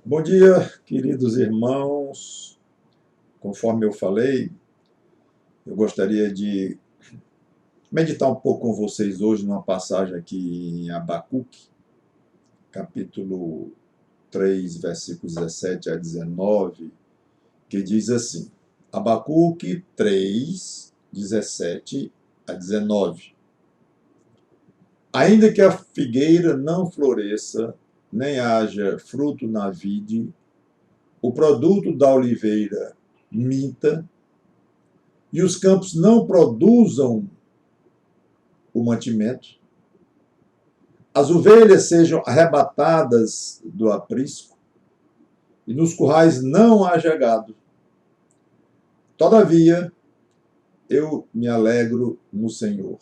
Bom dia, queridos irmãos. Conforme eu falei, eu gostaria de meditar um pouco com vocês hoje numa passagem aqui em Abacuque, capítulo 3, versículos 17 a 19, que diz assim: Abacuque 3, 17 a 19. Ainda que a figueira não floresça, nem haja fruto na vide, o produto da oliveira minta, e os campos não produzam o mantimento, as ovelhas sejam arrebatadas do aprisco, e nos currais não haja gado. Todavia, eu me alegro no Senhor,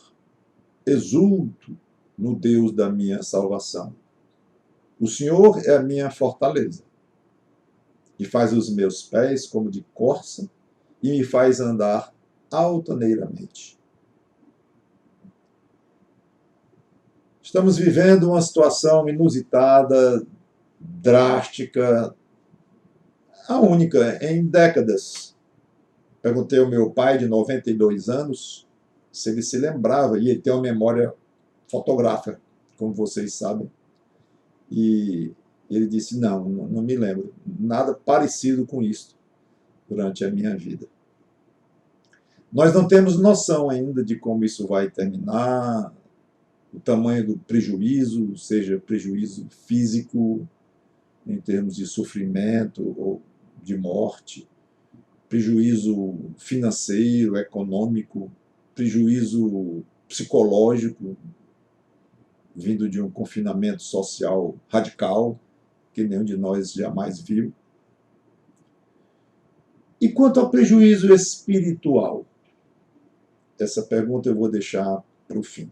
exulto no Deus da minha salvação. O Senhor é a minha fortaleza, e faz os meus pés como de corça, e me faz andar altaneiramente. Estamos vivendo uma situação inusitada, drástica, a única em décadas. Perguntei ao meu pai, de 92 anos, se ele se lembrava, e ele tem uma memória fotográfica, como vocês sabem. E ele disse, não me lembro. Nada parecido com isso durante a minha vida. Nós não temos noção ainda de como isso vai terminar, o tamanho do prejuízo, seja prejuízo físico, em termos de sofrimento ou de morte, prejuízo financeiro, econômico, prejuízo psicológico, vindo de um confinamento social radical, que nenhum de nós jamais viu. E quanto ao prejuízo espiritual? Essa pergunta eu vou deixar para o fim.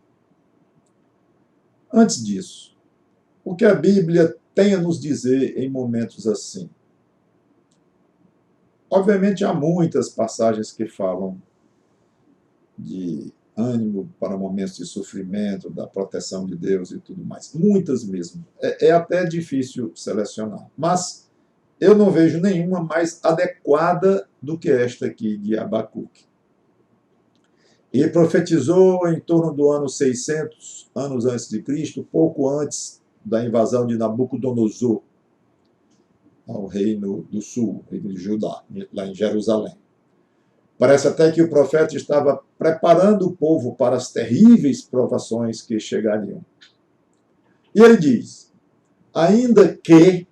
Antes disso, o que a Bíblia tem a nos dizer em momentos assim? Obviamente, há muitas passagens que falam de ânimo para momentos de sofrimento, da proteção de Deus e tudo mais. Muitas mesmo. É até difícil selecionar. Mas eu não vejo nenhuma mais adequada do que esta aqui de Abacuque. E profetizou em torno do ano 600 anos antes de Cristo, pouco antes da invasão de Nabucodonosor ao reino do sul, reino de Judá, lá em Jerusalém. Parece até que o profeta estava preparando o povo para as terríveis provações que chegariam. E ele diz, ainda que,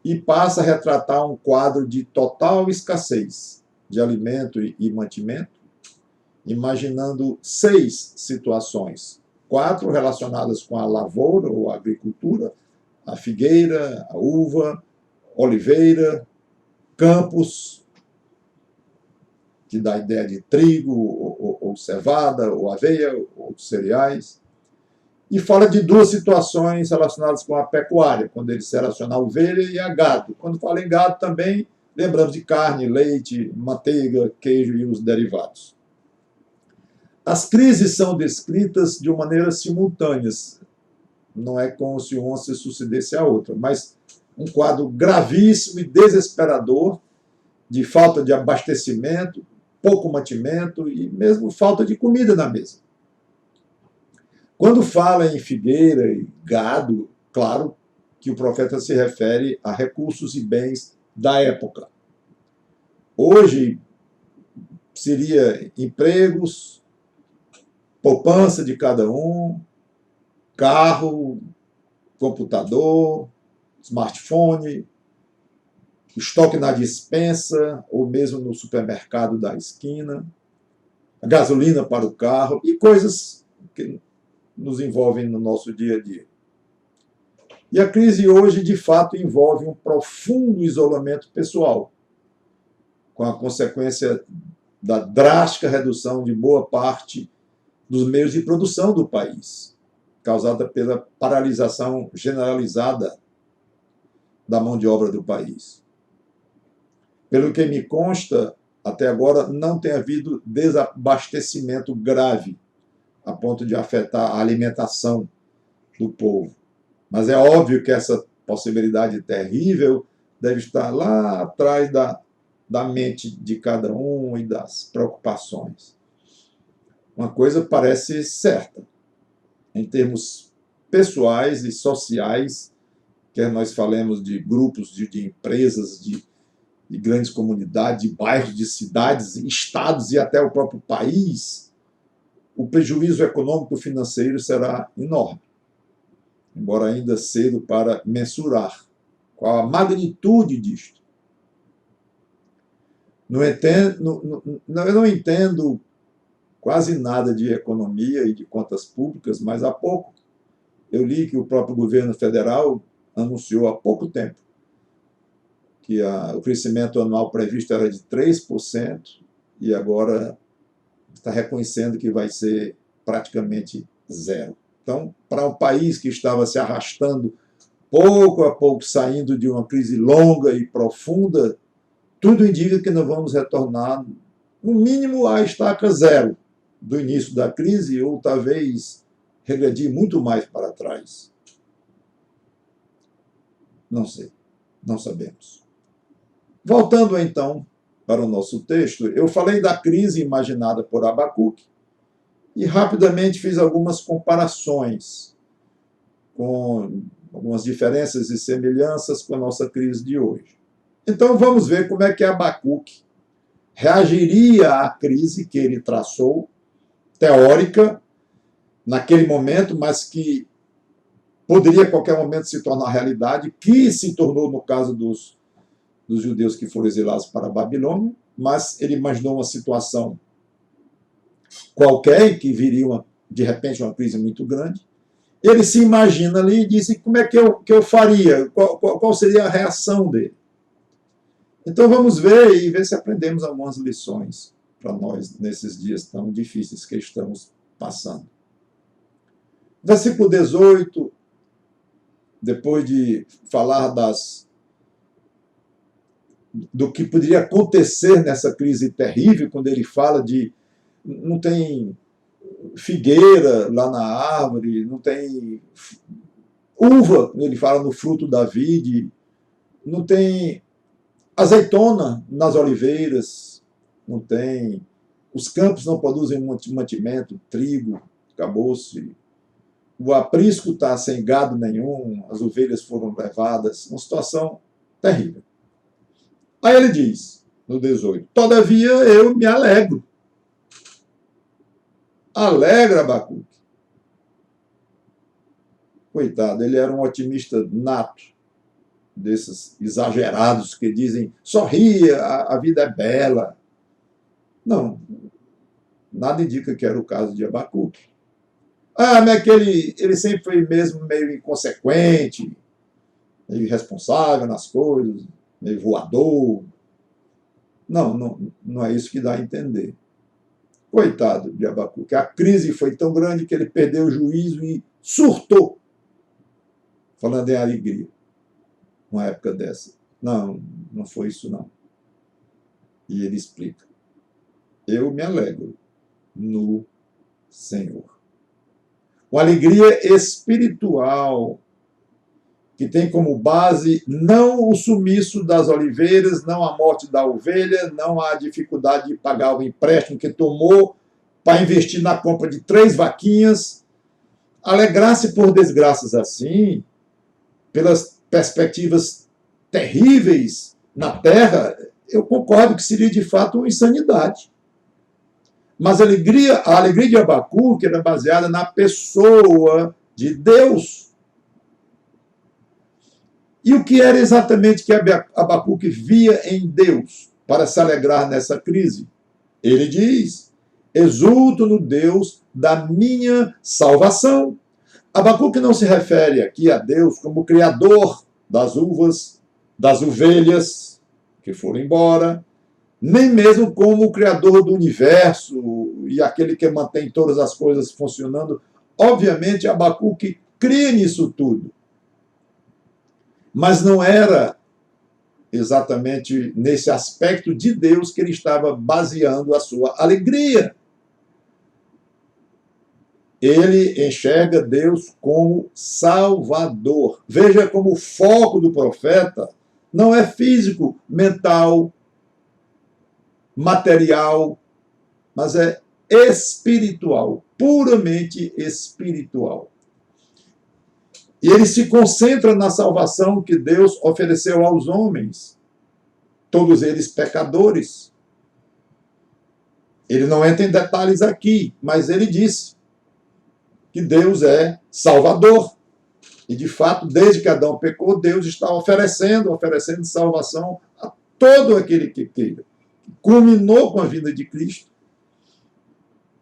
e passa a retratar um quadro de total escassez de alimento e mantimento, imaginando 6 situações, 4 relacionadas com a lavoura ou a agricultura, a figueira, a uva, oliveira, campos, que dá a ideia de trigo, ou cevada, ou aveia, ou cereais, e fala de 2 situações relacionadas com a pecuária, quando ele se relaciona a ovelha e a gado. Quando fala em gado também, lembramos de carne, leite, manteiga, queijo e os derivados. As crises são descritas de uma maneira simultâneas. Não é como se uma se sucedesse à outra, mas um quadro gravíssimo e desesperador de falta de abastecimento, pouco mantimento e mesmo falta de comida na mesa. Quando fala em figueira e gado, claro que o profeta se refere a recursos e bens da época. Hoje seria empregos, poupança de cada um, carro, computador, smartphone, estoque na despensa ou mesmo no supermercado da esquina, gasolina para o carro e coisas que nos envolvem no nosso dia a dia. E a crise hoje, de fato, envolve um profundo isolamento pessoal, com a consequência da drástica redução de boa parte dos meios de produção do país, causada pela paralisação generalizada da mão de obra do país. Pelo que me consta, até agora não tem havido desabastecimento grave, a ponto de afetar a alimentação do povo. Mas é óbvio que essa possibilidade terrível deve estar lá atrás da mente de cada um e das preocupações. Uma coisa parece certa, em termos pessoais e sociais, quer nós falemos de grupos, de empresas, de grandes comunidades, de bairros, de cidades, estados e até o próprio país, o prejuízo econômico e financeiro será enorme, embora ainda cedo para mensurar qual a magnitude disto. Eu não entendo quase nada de economia e de contas públicas, mas há pouco eu li que o próprio governo federal anunciou há pouco tempo que o crescimento anual previsto era de 3% e agora está reconhecendo que vai ser praticamente zero. Então, para um país que estava se arrastando pouco a pouco, saindo de uma crise longa e profunda, tudo indica que nós vamos retornar, no mínimo, à estaca zero do início da crise, ou talvez regredir muito mais para trás. Não sei, não sabemos. Voltando, então, para o nosso texto, eu falei da crise imaginada por Abacuque e rapidamente fiz algumas comparações com algumas diferenças e semelhanças com a nossa crise de hoje. Então, vamos ver como é que Abacuque reagiria à crise que ele traçou, teórica, naquele momento, mas que poderia a qualquer momento se tornar realidade, que se tornou no caso dos judeus que foram exilados para a Babilônia, mas ele imaginou uma situação qualquer, que viria, de repente, uma crise muito grande. Ele se imagina ali e disse, como é que eu faria? Qual seria a reação dele? Então vamos ver e ver se aprendemos algumas lições para nós nesses dias tão difíceis que estamos passando. Versículo 18, depois de falar do que poderia acontecer nessa crise terrível, quando ele fala de não tem figueira lá na árvore, não tem uva, ele fala no fruto da vide, não tem azeitona nas oliveiras, não tem, os campos não produzem mantimento, trigo, acabou-se, o aprisco está sem gado nenhum, as ovelhas foram levadas, uma situação terrível. Aí ele diz, no 18, todavia eu me alegro. Alegra, Abacuque. Coitado, ele era um otimista nato, desses exagerados que dizem, sorria, a vida é bela. Não, nada indica que era o caso de Abacuque. Mas é que ele sempre foi mesmo meio inconsequente, meio irresponsável nas coisas, meio voador. Não é isso que dá a entender. Coitado de Abacuque. A crise foi tão grande que ele perdeu o juízo e surtou, falando em alegria, uma época dessa. Não foi isso não. E ele explica. Eu me alegro no Senhor. Uma alegria espiritual que tem como base não o sumiço das oliveiras, não a morte da ovelha, não a dificuldade de pagar o empréstimo que tomou para investir na compra de 3 vaquinhas. Alegrar-se por desgraças assim, pelas perspectivas terríveis na terra, eu concordo que seria de fato uma insanidade. Mas a alegria de Abacuque era baseada na pessoa de Deus. E o que era exatamente que Abacuque via em Deus para se alegrar nessa crise? Ele diz, exulto no Deus da minha salvação. Abacuque não se refere aqui a Deus como criador das uvas, das ovelhas que foram embora, nem mesmo como o criador do universo e aquele que mantém todas as coisas funcionando. Obviamente, Abacuque crê nisso tudo. Mas não era exatamente nesse aspecto de Deus que ele estava baseando a sua alegria. ele enxerga Deus como Salvador. Veja como o foco do profeta não é físico, mental, material, mas é espiritual, puramente espiritual. E ele se concentra na salvação que Deus ofereceu aos homens, todos eles pecadores. Ele não entra em detalhes aqui, mas ele disse que Deus é Salvador. E, de fato, desde que Adão pecou, Deus está oferecendo salvação a todo aquele que queira. Culminou com a vinda de Cristo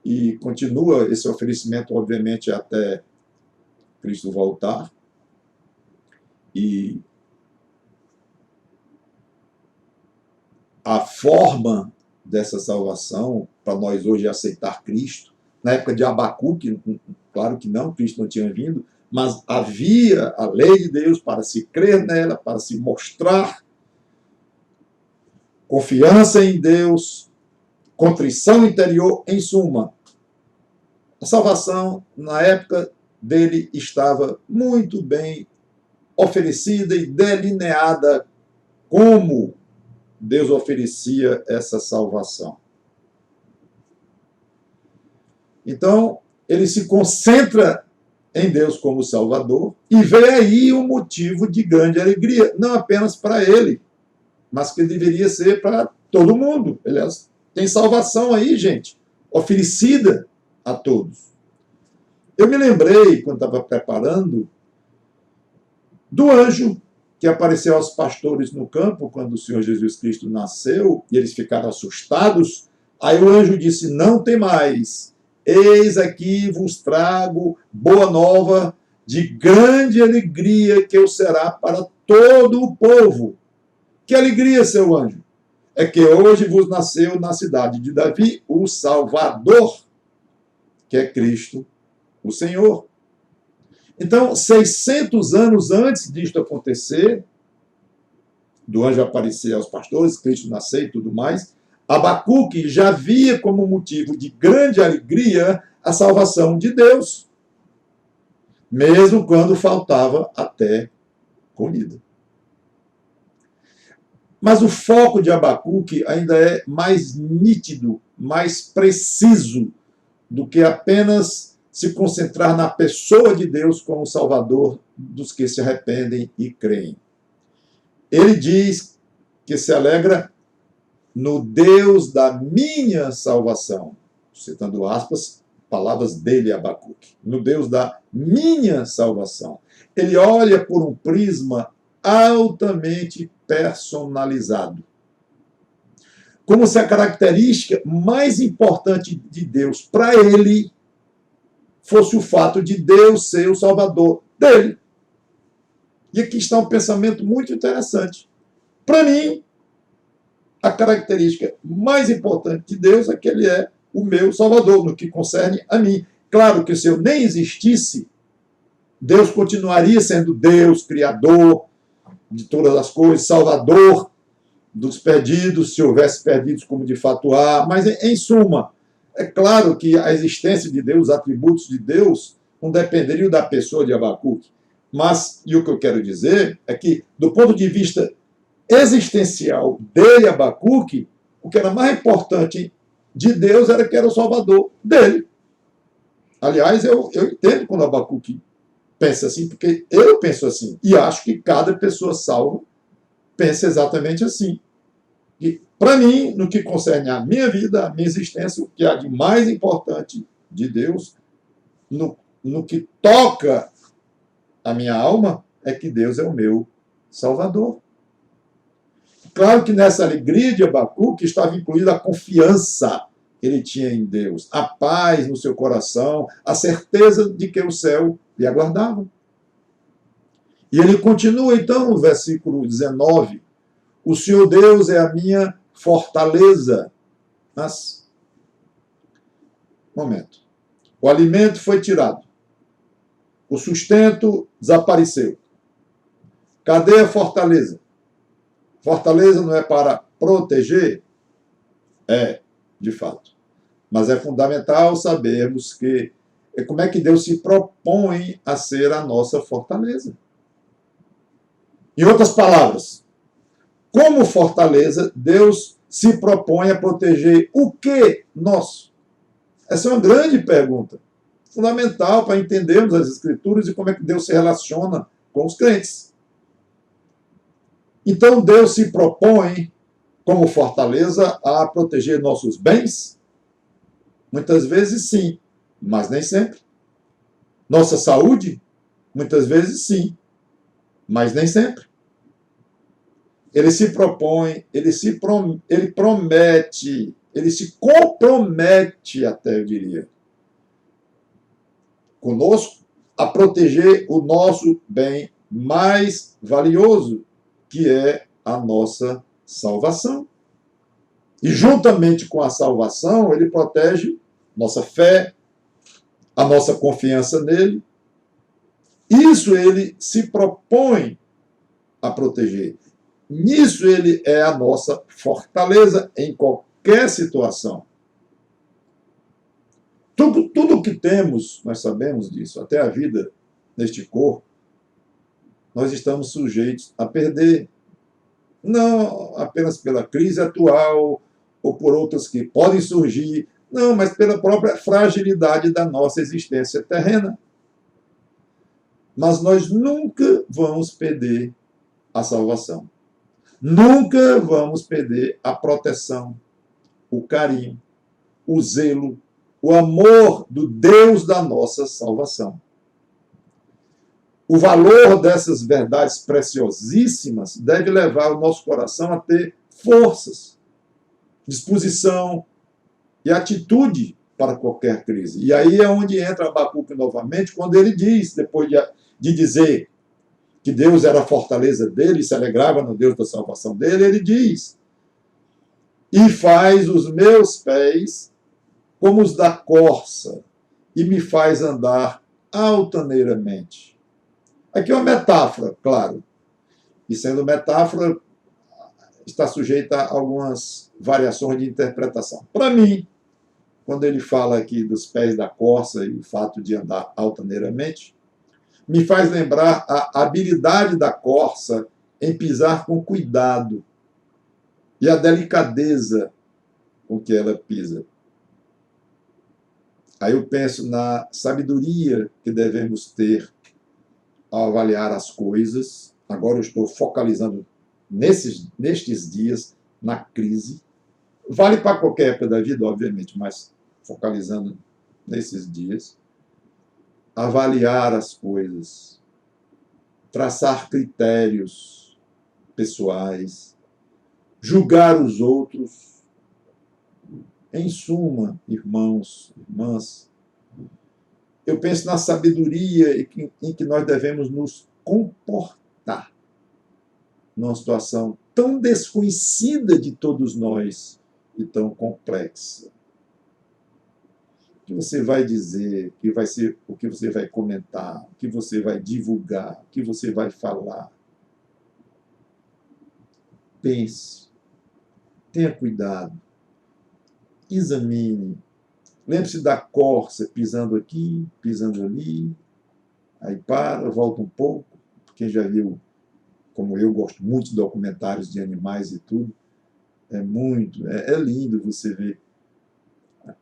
e continua esse oferecimento, obviamente, até Cristo voltar. E a forma dessa salvação, para nós hoje aceitar Cristo, na época de Abacuque, claro que não, Cristo não tinha vindo, mas havia a lei de Deus para se crer nela, para se mostrar confiança em Deus, contrição interior, em suma. A salvação, na época dele, estava muito bem oferecida e delineada como Deus oferecia essa salvação. Então, ele se concentra em Deus como Salvador e vê aí um motivo de grande alegria, não apenas para ele, mas que deveria ser para todo mundo. Aliás, tem salvação aí, gente, oferecida a todos. Eu me lembrei, quando estava preparando, do anjo que apareceu aos pastores no campo, quando o Senhor Jesus Cristo nasceu, e eles ficaram assustados. Aí o anjo disse: não temais, eis aqui vos trago boa nova de grande alegria, que eu será para todo o povo. Que alegria, seu anjo! É que hoje vos nasceu na cidade de Davi o Salvador, que é Cristo, o Senhor. Então, 600 anos antes disto acontecer, do anjo aparecer aos pastores, Cristo nascer e tudo mais, Abacuque já via como motivo de grande alegria a salvação de Deus, mesmo quando faltava até comida. Mas o foco de Abacuque ainda é mais nítido, mais preciso do que apenas se concentrar na pessoa de Deus como Salvador dos que se arrependem e creem. Ele diz que se alegra no Deus da minha salvação, citando aspas, palavras dele, Abacuque, no Deus da minha salvação. Ele olha por um prisma altamente personalizado, como se a característica mais importante de Deus para ele fosse o fato de Deus ser o Salvador dele. E aqui está um pensamento muito interessante. Para mim, a característica mais importante de Deus é que ele é o meu Salvador, no que concerne a mim. Claro que se eu nem existisse, Deus continuaria sendo Deus, Criador de todas as coisas, Salvador dos perdidos, se houvesse perdidos como de fato há, mas em suma, é claro que a existência de Deus, os atributos de Deus, não dependeriam da pessoa de Abacuque. Mas, e o que eu quero dizer é que, do ponto de vista existencial dele, Abacuque, o que era mais importante de Deus era que era o Salvador dele. Aliás, eu entendo quando Abacuque pensa assim, porque eu penso assim, e acho que cada pessoa salva pensa exatamente assim. E, para mim, no que concerne a minha vida, a minha existência, o que há de mais importante de Deus, no que toca a minha alma, é que Deus é o meu Salvador. Claro que nessa alegria de Abacuque estava incluída a confiança que ele tinha em Deus, a paz no seu coração, a certeza de que o céu lhe aguardava. E ele continua, então, no versículo 19, o Senhor Deus é a minha fortaleza. Mas, momento, o alimento foi tirado, o sustento desapareceu. Cadê a fortaleza? Fortaleza não é para proteger? É, de fato. Mas é fundamental sabermos que como é que Deus se propõe a ser a nossa fortaleza. Em outras palavras, como fortaleza, Deus se propõe a proteger o que nosso? Essa é uma grande pergunta, fundamental para entendermos as Escrituras e como é que Deus se relaciona com os crentes. Então, Deus se propõe, como fortaleza, a proteger nossos bens? Muitas vezes, sim, mas nem sempre. Nossa saúde? Muitas vezes, sim, mas nem sempre. Ele se propõe, ele promete, ele se compromete, até eu diria, conosco, a proteger o nosso bem mais valioso, que é a nossa salvação. E juntamente com a salvação, ele protege nossa fé, a nossa confiança nele. Isso ele se propõe a proteger. Nisso ele é a nossa fortaleza em qualquer situação. Tudo que temos, nós sabemos disso, até a vida neste corpo, nós estamos sujeitos a perder. Não apenas pela crise atual ou por outras que podem surgir, não, mas pela própria fragilidade da nossa existência terrena. Mas nós nunca vamos perder a salvação. Nunca vamos perder a proteção, o carinho, o zelo, o amor do Deus da nossa salvação. O valor dessas verdades preciosíssimas deve levar o nosso coração a ter forças, disposição e atitude para qualquer crise. E aí é onde entra Abacuque novamente, quando ele diz, depois de dizer que Deus era a fortaleza dele, se alegrava no Deus da salvação dele, ele diz: e faz os meus pés como os da corça, e me faz andar altaneiramente. Aqui é uma metáfora, claro. E sendo metáfora, está sujeita a algumas variações de interpretação. Para mim, quando ele fala aqui dos pés da corça e o fato de andar altaneiramente, me faz lembrar a habilidade da corça em pisar com cuidado e a delicadeza com que ela pisa. Aí eu penso na sabedoria que devemos ter ao avaliar as coisas. Agora eu estou focalizando nestes dias, na crise. Vale para qualquer época da vida, obviamente, mas focalizando nesses dias. Avaliar as coisas, traçar critérios pessoais, julgar os outros. Em suma, irmãos, irmãs, eu penso na sabedoria em que nós devemos nos comportar numa situação tão desconhecida de todos nós e tão complexa. O que você vai dizer, que vai ser, o que você vai comentar, o que você vai divulgar, o que você vai falar. Pense, tenha cuidado, examine. Lembre-se da corça, pisando aqui, pisando ali, aí para, volta um pouco. Quem já viu, como eu gosto muito de documentários de animais e tudo, é lindo você ver,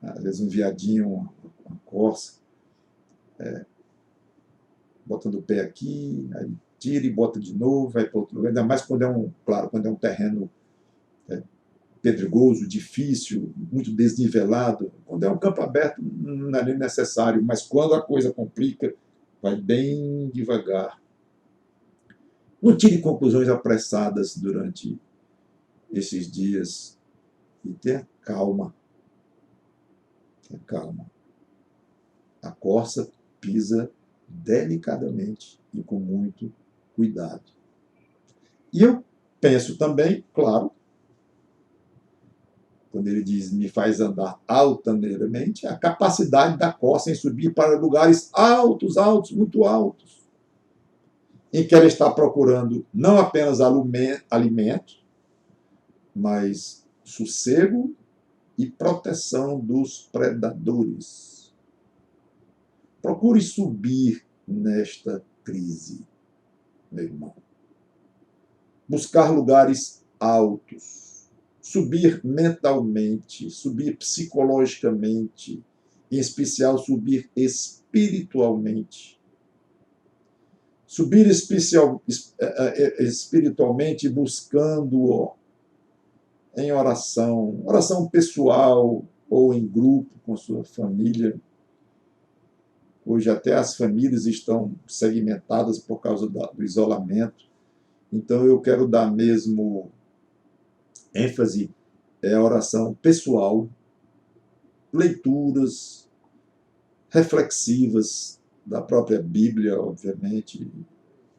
às vezes, um viadinho, uma corça, botando o pé aqui, aí tira e bota de novo, vai para outro lugar, ainda mais quando é um terreno pedregoso, difícil, muito desnivelado. Quando é um campo aberto, não é nem necessário, mas quando a coisa complica, vai bem devagar. Não tire conclusões apressadas durante esses dias e tenha calma. Tenha calma. A corça pisa delicadamente e com muito cuidado. E eu penso também, claro, quando ele diz me faz andar altaneiramente, a capacidade da corça em subir para lugares altos, altos, muito altos, em que ela está procurando não apenas alimento, mas sossego e proteção dos predadores. Procure subir nesta crise, meu irmão. Buscar lugares altos, subir mentalmente, subir psicologicamente, em especial subir espiritualmente. Subir espiritualmente buscando em oração pessoal ou em grupo com sua família. Hoje até as famílias estão segmentadas por causa do isolamento. Então eu quero dar mesmo ênfase à oração pessoal, leituras reflexivas da própria Bíblia, obviamente,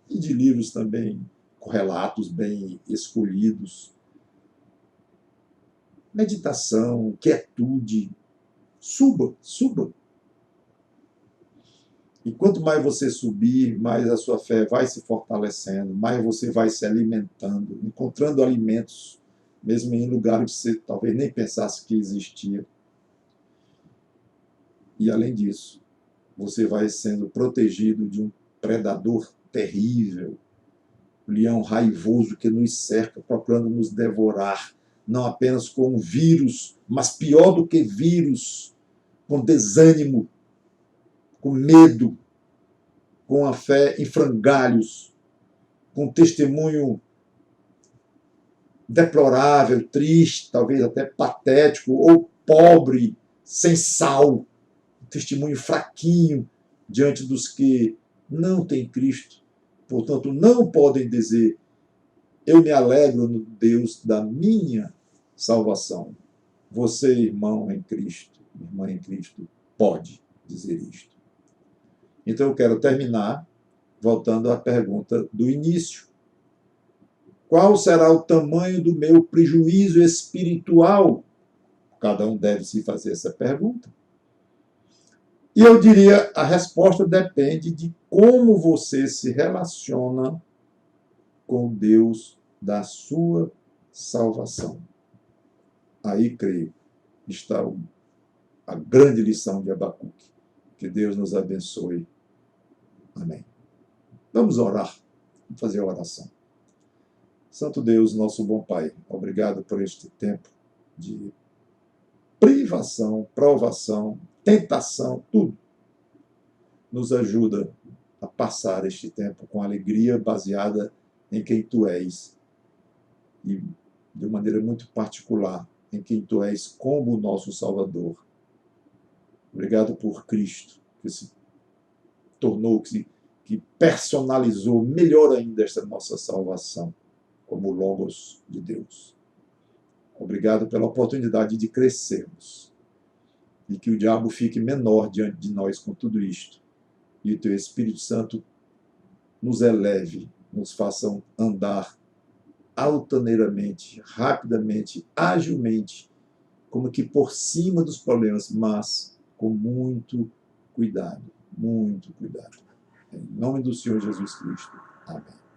e de livros também correlatos, bem escolhidos. Meditação, quietude, suba. E quanto mais você subir, mais a sua fé vai se fortalecendo, mais você vai se alimentando, encontrando alimentos, mesmo em lugares que você talvez nem pensasse que existia. E, além disso, você vai sendo protegido de um predador terrível, um leão raivoso que nos cerca, procurando nos devorar, não apenas com um vírus, mas pior do que vírus, com desânimo, com medo, com a fé em frangalhos, com testemunho deplorável, triste, talvez até patético, ou pobre, sem sal, um testemunho fraquinho diante dos que não têm Cristo. Portanto, não podem dizer: eu me alegro no Deus da minha salvação. Você, irmão em Cristo, irmã em Cristo, pode dizer isto. Então eu quero terminar voltando à pergunta do início. Qual será o tamanho do meu prejuízo espiritual? Cada um deve se fazer essa pergunta. E eu diria, a resposta depende de como você se relaciona com Deus da sua salvação. Aí, creio, está a grande lição de Abacuque. Que Deus nos abençoe. Amém. Vamos orar. Vamos fazer a oração. Santo Deus, nosso bom Pai, obrigado por este tempo de privação, provação, tentação, tudo. Nos ajuda a passar este tempo com alegria baseada em quem Tu és e, de maneira muito particular, em quem Tu és como o nosso Salvador. Obrigado por Cristo, que se tornou, que personalizou melhor ainda esta nossa salvação, como Logos de Deus. Obrigado pela oportunidade de crescermos e que o diabo fique menor diante de nós com tudo isto. E o Teu Espírito Santo nos eleve, nos faça andar altaneiramente, rapidamente, agilmente, como que por cima dos problemas, mas com muito cuidado, muito cuidado. Em nome do Senhor Jesus Cristo. Amém.